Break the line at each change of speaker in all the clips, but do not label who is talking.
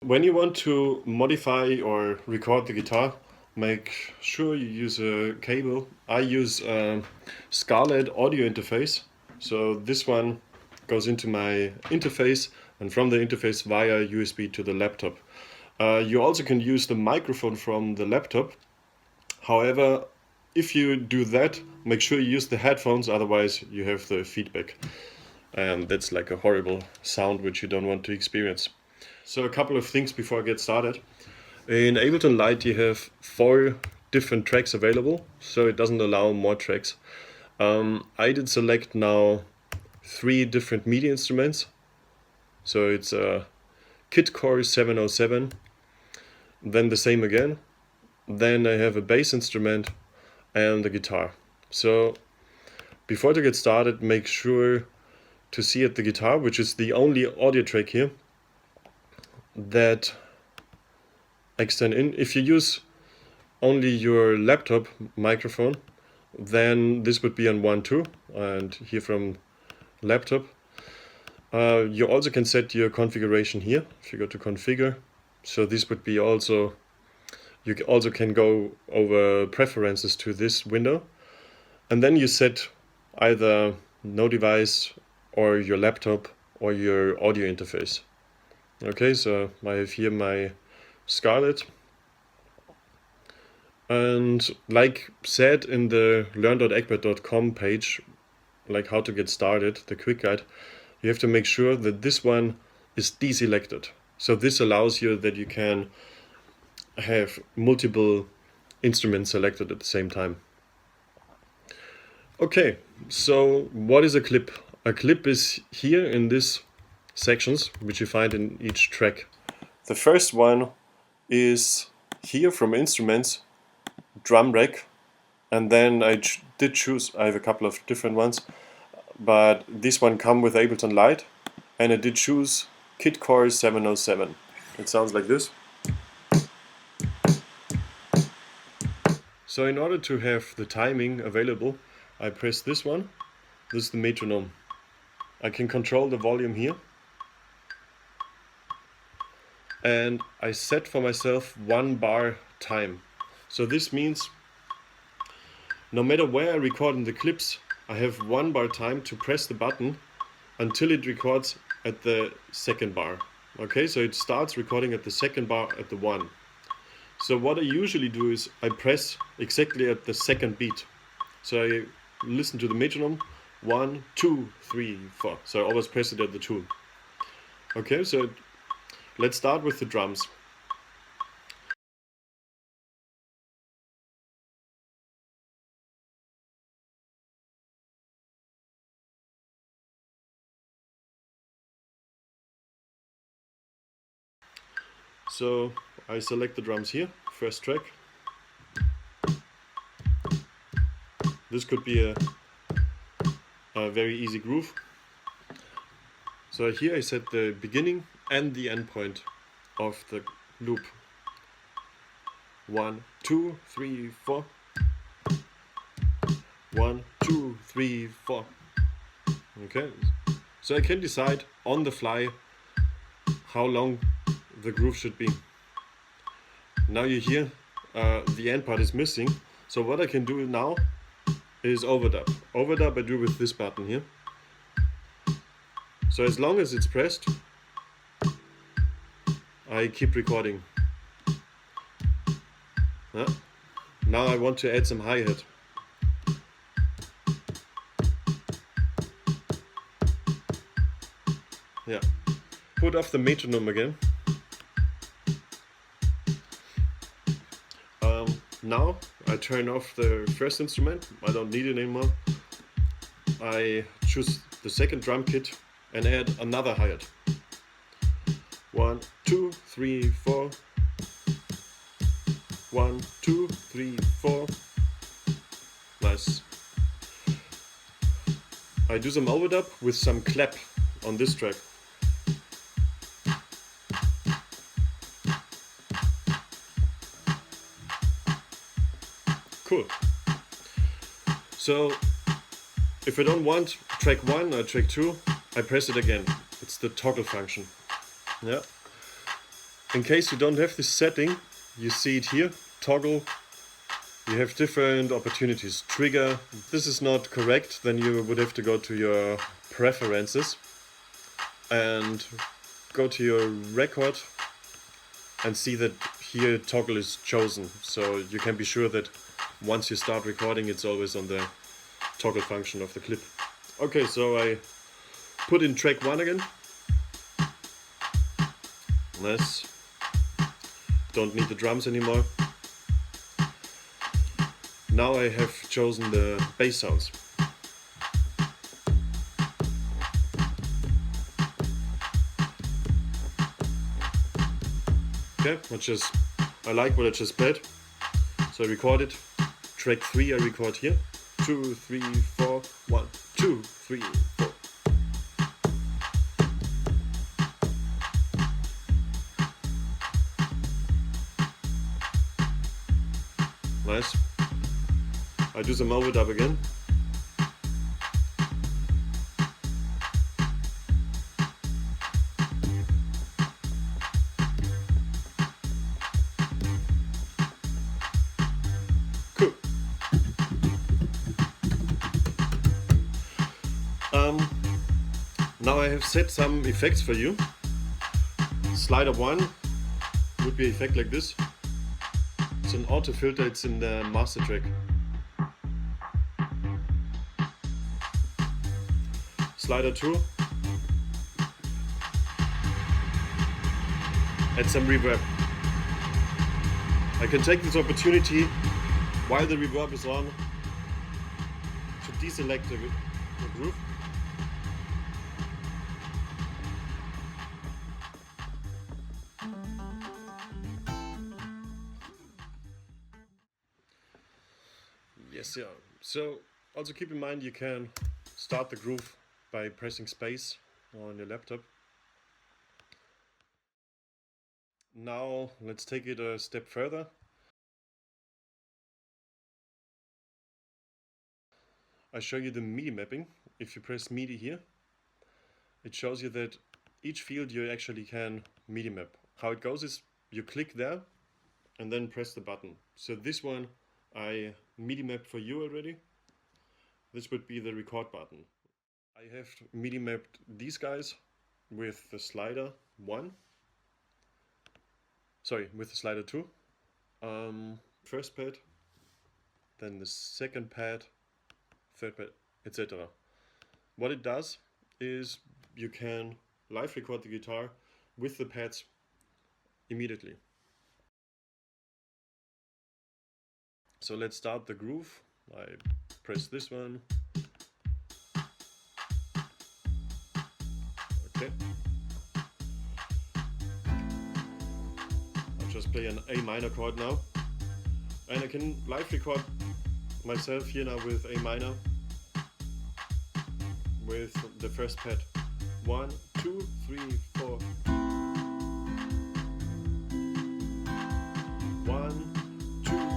When you want to modify or record the guitar, make sure you use a cable. I use a Scarlett audio interface. So this one goes into my interface, and from the interface via USB to the laptop. You also can use the microphone from the laptop. However, if you do that, make sure you use the headphones, otherwise you have the feedback. And that's like a horrible sound which you don't want to experience. So a couple of things before I get started. In Ableton Lite you have 4 different tracks available, so it doesn't allow more tracks. I did select now 3 different MIDI instruments. So it's a Kit Core 707, then the same again, then I have a bass instrument and a guitar. So before to get started, make sure to see at the guitar, which is the only audio track here, that extend in. If you use only your laptop microphone, then this would be on 1, 2, and here from laptop. You also can set your configuration here, if you go to configure. So this would be also, you also can go over preferences to this window. And then you set either no device or your laptop or your audio interface. Okay, so I have here my Scarlett. And like said in the learn.acpad.com page, like how to get started, the quick guide, you have to make sure that this one is deselected. So this allows you that you can have multiple instruments selected at the same time. Okay, so what is a clip? A clip is here in these sections, which you find in each track. The first one is here from instruments, drum rack, and then I did choose, I have a couple of different ones, but this one come with Ableton Lite, and I did choose Kit Core 707. It sounds like this. So in order to have the timing available, I press this one. This is the metronome. I can control the volume here. And I set for myself 1 bar time. So this means no matter where I record in the clips, I have 1 bar time to press the button until it records at the 2nd bar. Okay, so it starts recording at the 2nd bar at the 1. So what I usually do is I press exactly at the 2nd beat. So I listen to the metronome, 1, 2, 3, 4. So I always press it at the 2. Okay, so let's start with the drums. So I select the drums here, first track. This could be a very easy groove. So here I set the beginning and the end point of the loop. 1, 2, 3, 4. 1, 2, 3, 4. Okay, so I can decide on the fly how long the groove should be. Now you hear the end part is missing. So what I can do now is overdub. Overdub I do with this button here. So as long as it's pressed, I keep recording. Now I want to add some hi-hat. Yeah. Put off the metronome again. Now I turn off the first instrument. I don't need it anymore. I choose the 2nd drum kit and add another hi-hat. 1, 2, 3, 4. 1, 2, 3, 4. Nice. I do some overdub with some clap on this track. Cool. So if I don't want track 1 or track 2, I press it again. It's the toggle function. Yeah. In case you don't have this setting, you see it here, toggle. You have different opportunities. Trigger, this is not correct, then you would have to go to your preferences and go to your record and see that here toggle is chosen. So you can be sure that once you start recording, it's always on the toggle function of the clip. Okay, so I put in track 1 again. Nice. Don't need the drums anymore. Now I have chosen the bass sounds. Okay, I like what I just played. So I record it. Track 3 I record here. 2, 3, 4, 1, 2, 3, 4. Nice. I do some overdub again. Cool. Now I have set some effects for you. Slider 1 would be an effect like this. It's an auto filter, it's in the master track. Slider 2. Add some reverb. I can take this opportunity while the reverb is on to deselect the groove. Yes, yeah. So also keep in mind you can start the groove by pressing space on your laptop. Now let's take it a step further. I show you the MIDI mapping. If you press MIDI here, it shows you that each field you actually can MIDI map. How it goes is you click there and then press the button. So this one I MIDI mapped for you already. This would be the record button. I have MIDI mapped these guys with the slider 1. Sorry, with the slider 2. First pad, then the second pad, third pad, etc. What it does is you can live record the guitar with the pads immediately. So let's start the groove. I press this one. Okay. I'll just play an A minor chord now. And I can live record myself here now with A minor with the first pad. 1, 2, 3, 4. 1, 2.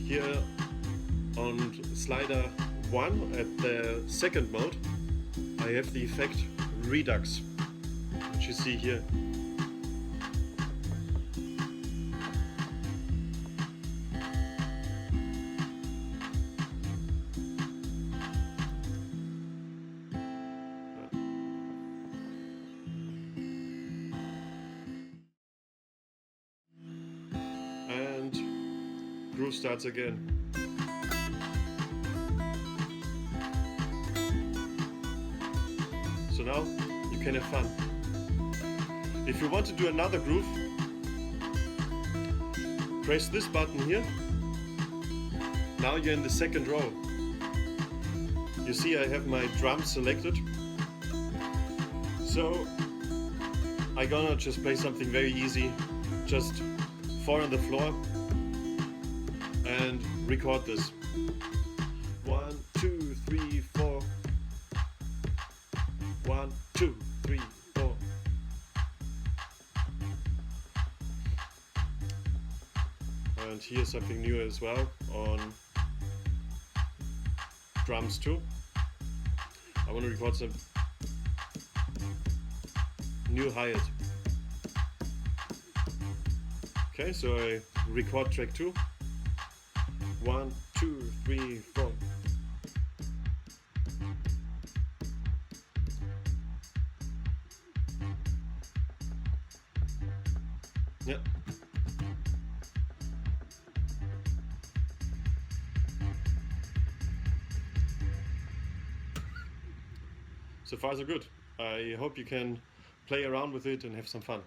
Here on slider 1 at the second mode, I have the effect Redux, which you see here. And groove starts again. So now you can have fun. If you want to do another groove, press this button here. Now you're in the second row. You see I have my drums selected. So I'm gonna just play something very easy. Just 4 on the floor and record this. 1, 2, 3, 4. 1, 2, 3, 4. And here's something new as well on drums too. I want to record some new hi-hat. Okay, so I record track 2. 1, 2, 3, 4. Yeah. So far so good. I hope you can play around with it and have some fun.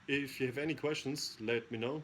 If you have any questions, let me know.